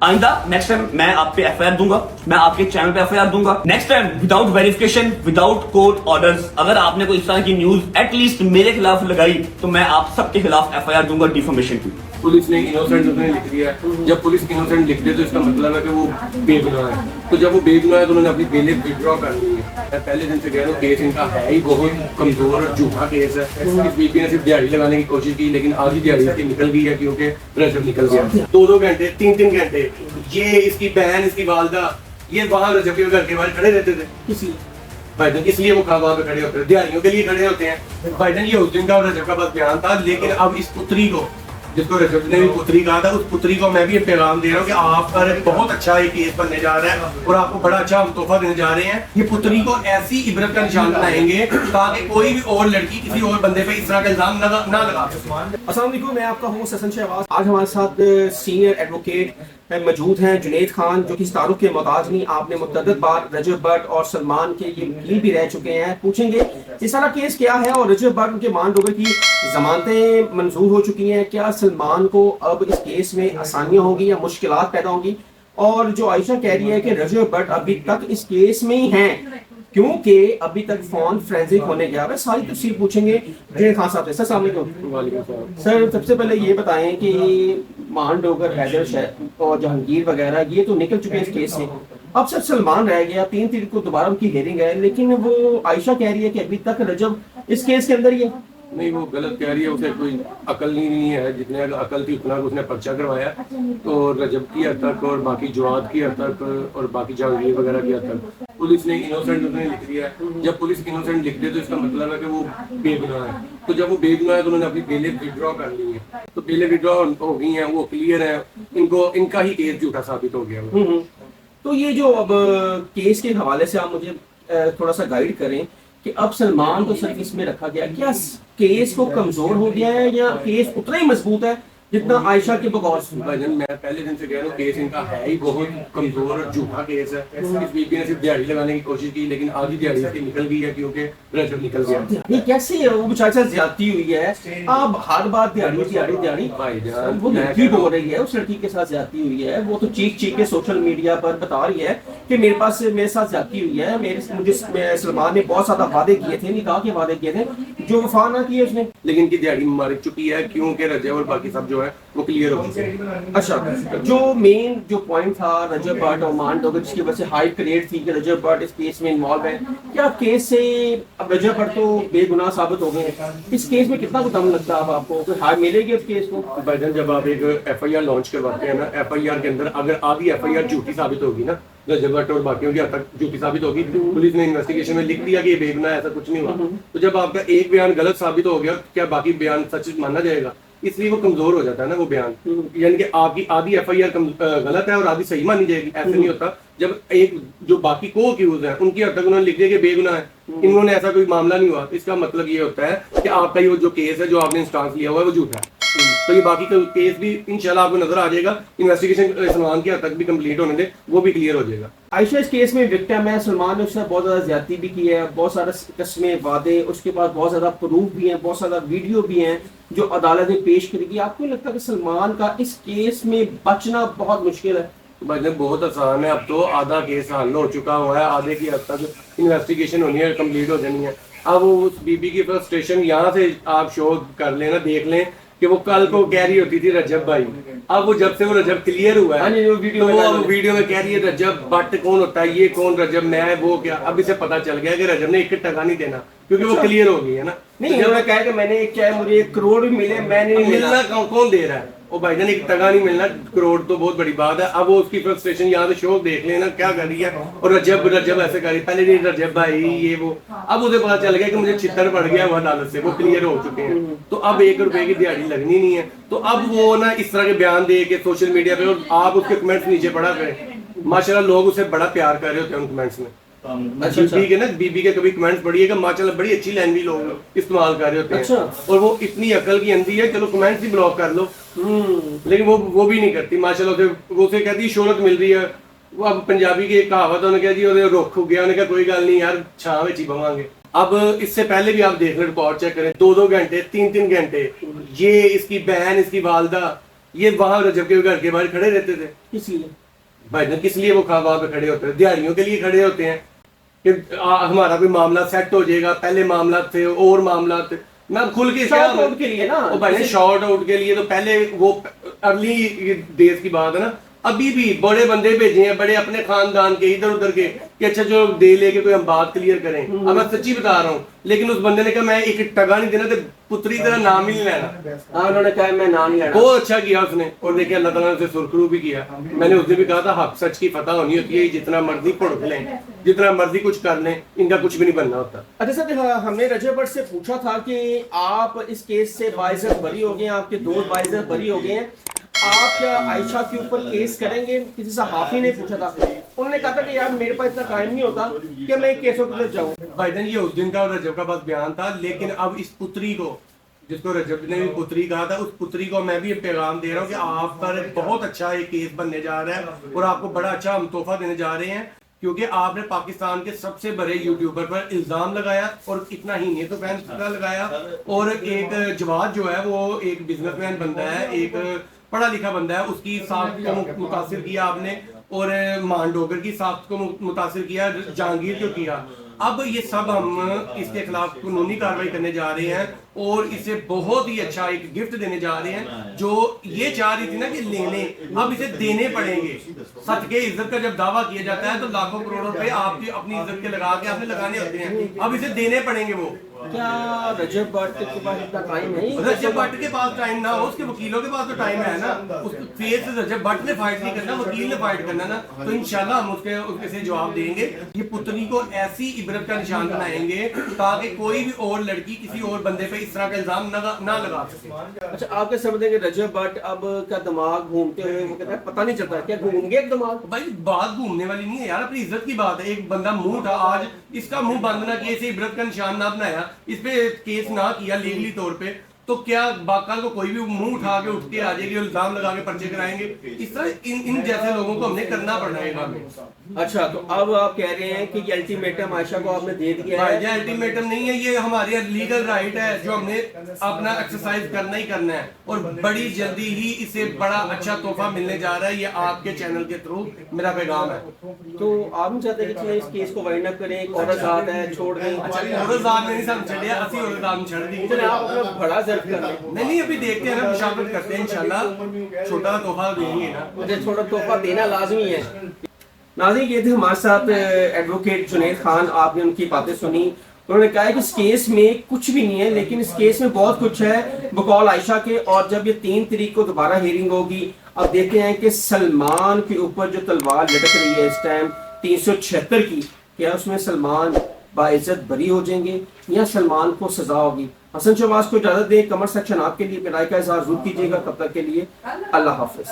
आइंदा next time मैं आप पे एफआईआर दूंगा, मैं आपके चैनल पे एफआईआर दूंगा। Next time without verification, without court orders, अगर आपने कोई इस तरह की न्यूज एटलीस्ट मेरे खिलाफ लगाई तो मैं आप सबके खिलाफ एफआईआर दूंगा डिफेमेशन की। पुलिस ने इनोसेंट उसने लिख दिया है। जब पुलिस इनोसेंट लिख दे तो इसका मतलब है कि वो बेगुनाह है। तो जब वो बेगुनाह है तो उन्होंने अपनी बेलें विड्रॉ कर ली है। मैं पहले दिन से कह रहा हूँ केस इनका है ही बहुत कमजोर और झूठा केस है। इस बीबी ने सिर्फ दिहाड़ी लगाने की कोशिश की, लेकिन आधी दिहाड़ी इसकी निकल गई है क्योंकि रजब निकल गया। 2-2 घंटे 3-3 घंटे ये इसकी बहन, इसकी वालदा, ये वहाँ रजब के घर के बाहर खड़े रहते थे। भाईजान इसलिए वो वहाँ पे खड़े होते हैं, दिहाड़ियों के लिए खड़े होते हैं। भाईजान ये उस दिन का रजब का बस बयान था, लेकिन अब इस पुत्री को, जिसको रजब ने भी पुत्री कहा था, उस पुत्री को मैं भी ये पैगाम दे रहा हूँ कि आप पर बहुत अच्छा ये केस बनने जा रहा है और आपको बड़ा अच्छा हम तोहफा देने जा रहे हैं। ये पुत्री को ऐसी इबरत का निशान बनाएंगे ताकि कोई भी और लड़की किसी और बंदे पे इस तरह का इल्जाम ना लगा सके। अस्सलाम वालेकुम, मैं आपका हूँ हसन शहबाज। आज हमारे साथ सीनियर एडवोकेट मौजूद हैं जुनैद खान, जो कि तारुफ के मोहताज नहीं। आपने मुतअद्दिद बार रजब भट्ट और सलमान के ये वकील भी रह चुके हैं। पूछेंगे ये सारा केस क्या है और रजब भट्ट उनके मान डोगर की जमानतें मंजूर हो चुकी हैं, क्या सलमान को अब इस केस में आसानियां होंगी या मुश्किलात पैदा होंगी, और जो आयशा कह रही है कि रजब भट्ट अभी तक इस केस में ही हैं क्योंकि अभी तक फोन फोरेंसिक होने गया है। सारी तफसील पूछेंगे जुनैद खान साहब से। सर अस्सलाम वालेकुम। सर सबसे पहले ये बताएं कि मान डोगर, हैदर और जहांगीर वगैरह ये तो निकल चुके हैं इस केस से, अब सिर्फ सलमान रह गया। 3 तारीख को दोबारा उनकी हेयरिंग है, लेकिन वो आयशा कह रही है कि अभी तक रजब इस केस के अंदर ही है। नहीं, वो गलत कह रही है। उसे कोई अकल नहीं है, जितने अकल थी उतना उसने पर्चा करवाया। तो रजब की हद तक और बाकी जवाद की हद तक और बाकी जहांगीर वगैरह की हद तक पुलिस ने इनोसेंट उसने लिख दिया है। जब पुलिस इनोसेंट लिख दे तो इसका मतलब है कि वो बेगुनाह है। तो जब वो बेगुनाह है तो उन्होंने अपनी बेलें विड्रॉ कर ली है। तो बेलें विड्रॉ हो गई हैं, वो क्लियर है, इनका ही केस झूठा साबित हो गया। तो ये जो अब केस के हवाले से आप मुझे थोड़ा सा गाइड करें कि अब सलमान को सिर्फ इसमें रखा गया, क्या केस को कमजोर हो गया है या केस उतना ही मजबूत है जितना आयशा के बगौर? भाईजान मैं पहले दिन से कह रहा हूँ केस इनका है ही बहुत कमजोर और झूठा केस है। इस बीबी ने सिर्फ दिहाड़ी लगाने की कोशिश की, लेकिन आधी दिहाड़ी इसकी निकल गई है क्योंकि रजब निकल गया। ये कैसे वो बेचारे साथ ज्यादती हुई है? आप हर बार दिहाड़ी भाईजान वो लड़की बोल रही है उस लड़की के साथ ज्यादती हुई है, वो तो चीख के सोशल मीडिया पर बता रही है कि मेरे साथ ज्यादती हुई है। मुझे सलमान ने बहुत ज्यादा वादे किए थे, निकाह के वादे किए थे जो वफा ना किए उसने, लेकिन की दिहाड़ी मार चुकी है क्योंकि रजब और बाकी सब जो है वो क्लियर हो गए। अच्छा, जो मेन जो पॉइंट था रजब भट्ट और मान डोगर, जिसकी वजह से हाइप क्रिएट थी कि रजब भट्ट इस केस में इन्वॉल्व है, क्या केस से अब रजब भट्ट तो बेगुनाह साबित हो गए, इस केस में कितना दम लगता है आपको कि हार मिलेगी उस केस को? भाईजान जब आप एक एफआईआर लॉन्च करवाते हैं ना, एफआईआर के अंदर अगर आधी एफआईआर झूठी साबित होगी ना, रजब भट्ट और बाकियों की हद तक झूठी साबित होगी, पुलिस ने इन्वेस्टिगेशन में लिख दिया कि ये बेगुनाह, ऐसा कुछ नहीं हुआ, तो जब आपका एक बयान गलत साबित हो गया क्या बाकी बयान सच माना जाएगा? इसलिए वो कमजोर हो जाता है ना वो बयान। यानी कि आपकी आधी एफआईआर गलत है और आधी सही मानी जाएगी, ऐसे नहीं होता। जब एक जो बाकी को अक्यूज है उनकी हद तक उन्होंने लिख दिया कि बेगुनाह है, इन्होंने ऐसा कोई मामला नहीं हुआ, इसका मतलब ये होता है कि आपका ये जो केस है जो आपने इंस्टांस लिया हुआ है वो झूठा है। तो ये बाकी का केस भी इंशाल्लाह आपको नजर आ जाएगा। इन्वेस्टिगेशन सलमान की हद तक भी कंप्लीट होने दे, वो भी क्लियर हो जाएगा। आयशा इस केस में विक्टिम है, सलमान ने उससे बहुत ज्यादा ज्यादती भी की है, बहुत सारा कस्में वादे, उसके बाद बहुत ज्यादा प्रूफ भी हैं, बहुत सारा वीडियो भी हैं जो अदालत में पेश करेगी। आपको लगता है कि सलमान का इस केस में बचना बहुत मुश्किल है? भाई बहुत आसान है, अब तो आधा केस हल हो चुका हुआ है, आधे की हद तक इन्वेस्टिगेशन होनी है, कंप्लीट हो जानी है। अब उस बीबी की फ्रस्ट्रेशन यहाँ से आप शो कर लेना, देख लें कि वो कल को कह रही होती थी रजब भाई, अब वो जब से वो रजब क्लियर हुआ है तो वो वीडियो में कह रही है रजब भट्ट कौन होता है, ये कौन रजब, मैं वो क्या, अब इसे पता चल गया कि रजब ने 1 टका नहीं देना क्योंकि वो क्लियर हो गई है ना। नहीं, उन्होंने कहा कि मैंने चाहे मुझे 1 करोड़ भी मिले, मैंने मिलना कौन दे रहा है? ओ भाईजान 1 टका नहीं मिलना, करोड़ तो बहुत बड़ी बात है। अब वो उसकी फ्रस्ट्रेशन यहाँ से शो देख लेना क्या कर रही है, और रजब ऐसे कर रही, पहले नहीं रजब भाई ये वो, अब उसे पता चल गया कि मुझे छितर पड़ गया वो अदालत से, वो क्लियर हो चुके हैं, तो अब 1 रुपए की दिहाड़ी लगनी नहीं है। तो अब वो ना इस तरह के बयान दे के सोशल मीडिया पे, और आप उसके कमेंट्स नीचे पढ़ा करें, माशाल्लाह लोग उसे बड़ा प्यार कर रहे होते हैं उन कमेंट्स में। अच्छा ठीक है ना, बीबी के कभी कमेंट्स पढ़िएगा, माशाल्लाह बड़ी अच्छी लैंग्वेज लोग इस्तेमाल कर रहे होते हैं। अच्छा। और वो इतनी अकल की अंधी है, चलो कमेंट्स ही ब्लॉक कर लो, लेकिन वो भी नहीं करती माशाल्लाह। वो उसे कहती शोहरत मिल रही है, वो अब पंजाबी की एक कहावत उन्होंने कहा जी रुख हो गया, उन्होंने कहा कोई गल नहीं यार, छां में ही बवांगे। अब इससे पहले भी आप देख लें, रिकॉर्ड चेक करें, 2-2 घंटे 3-3 घंटे ये इसकी बहन, इसकी वालदा, یہ وہاں رجب کے گھر کے باہر کھڑے رہتے تھے. اس لیے بھائی جان کس لیے وہ وہاں پہ کھڑے ہوتے ہیں؟ دیہڑیوں کے لیے کھڑے ہوتے ہیں کہ ہمارا کوئی معاملہ سیٹ ہو جائے گا. پہلے معاملات تھے اور معاملات تھے. میں کھل کے شارٹ آؤٹ کے لیے نا بھائی شارٹ آؤٹ کے لیے تو پہلے وہ ارلی ڈیز کی بات ہے نا. ابھی بھی بڑے بندے بھیجے ہیں بڑے اپنے خاندان کے ادھر ادھر کے کہ اچھا جو دے لے کے کوئی ہم بات کلیئر کریں. اب میں سچی بتا رہا ہوں لیکن اس بندے نے کہا میں ایک ٹگا نہیں دینا تو پتری طرح نام ہی نہیں لینا. انہوں نے کہا میں نام نہیں لینا. بہت اچھا کیا اس نے اور دیکھیں اللہ تعالیٰ نے اسے سرخرو بھی کیا. میں نے اس دن بھی کہا تھا حق سچ کی فتح ہونی ہوتی ہے. جتنا مرضی پڑھ لیں جتنا مرضی کچھ کر لیں ان کا کچھ بھی نہیں بننا ہوتا. اچھا سر ہم نے رجب بٹ سے پوچھا تھا کہ آپ اس کیس سے باعزت بری ہو گئے ہیں, آپ کے دوست باعزت بری ہو گئے ہیں, آپ کیا عائشہ کے اوپر کیس کریں گے؟ کسی صحافی نے پوچھا تھا, انہوں نے کہا تھا کہ یار میرے پاس اتنا ٹائم نہیں ہوتا کہ میں کیسوں کی طرف جاؤں. بھائی جان یہ اس دن کا اور رجب کا بس بیان تھا. لیکن اب اس پتری کو جس کو رجب نے بھی پتری کہا تھا اس پتری کو میں بھی پیغام دے رہا ہوں کہ آپ پر بہت اچھا ایک کیس بننے جا رہا ہے اور آپ کو بڑا اچھا ہم تحفہ دینے جا رہے ہیں کیونکہ آپ نے پاکستان کے سب سے بڑے یوٹیوبر پر الزام لگایا اور اتنا ہی نہیں تو فین کا لگایا. اور ایک جواد جو ہے وہ ایک بزنس مین بندہ ہے, ایک پڑھا لکھا بندہ ہے, اس کی ساخت کو متاثر کیا آپ نے اور مان ڈوگر کی ساخت کو متاثر کیا, جہانگیر کو کیا. اب یہ سب ہم اس کے خلاف قانونی کارروائی کرنے جا رہے ہیں اور اسے بہت ہی اچھا ایک گفٹ دینے جا رہے ہیں جو یہ چاہ رہی تھی نا کہ لے لیں, اب اسے دینے پڑیں گے. صدقے عزت کا جب دعویٰ کیا جاتا ہے تو لاکھوں کروڑوں روپے آپ کی اپنی عزت کے لگا کے آپ نے لگانے ہوتے ہیں, اب اسے دینے پڑیں گے. وہ کیا رجب بٹ کے پاس اتنا ٹائم ہے؟ رجب بٹ کے پاس ٹائم نہ ہو, اس کے وکیلوں کے پاس تو ٹائم ہے نا. اس فیس رجب بٹ نے فائٹ نہیں کرنا, وکیل نے فائٹ کرنا نا. تو انشاءاللہ ہم اس کے سے جواب دیں گے. یہ پتلی کو ایسی عبرت کا نشان بنائیں گے تاکہ کوئی بھی اور لڑکی کسی اور بندے پہ اس طرح کا الزام نہ لگا سکے. اچھا آپ کے سمجھتے ہیں کہ رجب بٹ اب کا دماغ گھومتے ہوئے وہ کہتا ہے پتہ نہیں چلتا کیا گھوم گیا ایک دماغ؟ بھائی بات گھومنے والی نہیں ہے یار, اپنی عزت کی بات ہے. ایک بندہ منہ تھا, آج اس کا منہ بند نہ کیا, اسے عبرت کا نشان نہ بنایا, اس پہ کیس نہ کیا لیگلی طور پہ, تو کیا باقاعدہ کو کوئی بھی منہ اٹھا کے اٹھ کے آ جائے گی اور الزام لگا کے پرچے کرائیں گے؟ اس طرح ان جیسے لوگوں کو ہم نے کرنا پڑنا ہے کام. اچھا تو اب آپ کہہ رہے ہیں کہ یہ الٹیمیٹم عائشہ کو آپ نے دے دیا ہے؟ یہ الٹیمیٹم نہیں ہے, یہ ہماری لیگل رائٹ ہے جو ہم نے اپنا ایکسرسائز کرنا ہی کرنا ہے. اور بڑی جلدی ہی اسے بڑا اچھا تحفہ ملنے جا رہا ہے. یہ آپ کے چینل کے تھرو میرا پیغام ہے. تو آپ نہیں چاہتے کہ اس کیس کو وائنڈ اپ کریں, ایک اور ذات ہے چھوڑ دیں؟ اچھا اور ذات نہیں سب چھڑیا, اسی اور ذات چھڑ دی. آپ اپنا بڑا ضرب کر لیں. نہیں ابھی دیکھتے ہیں نا, مشاورت کرتے ہیں انشاءاللہ. چھوٹا تحفہ دیں گے نا, مجھے چھوٹا تحفہ دینا لازمی ہے. ناظرین یہ تھے ہمارے ساتھ ایڈوکیٹ جنید خان. آپ نے ان کی باتیں سنی, انہوں نے کہا ہے کہ اس کیس میں کچھ بھی نہیں ہے لیکن اس کیس میں بہت کچھ ہے بقول عائشہ کے. اور جب یہ 3 تاریخ کو دوبارہ ہیرنگ ہوگی, اب دیکھتے ہیں کہ سلمان کے اوپر جو تلوار لٹک رہی ہے اس ٹائم 376 کی, کیا اس میں سلمان باعزت بری ہو جائیں گے یا سلمان کو سزا ہوگی؟ حسن شہباز کو اجازت دیں. کمنٹ سیکشن آپ کے لیے رائے کا اظہار ضرور کیجیے گا. تب تک کے لیے اللہ حافظ.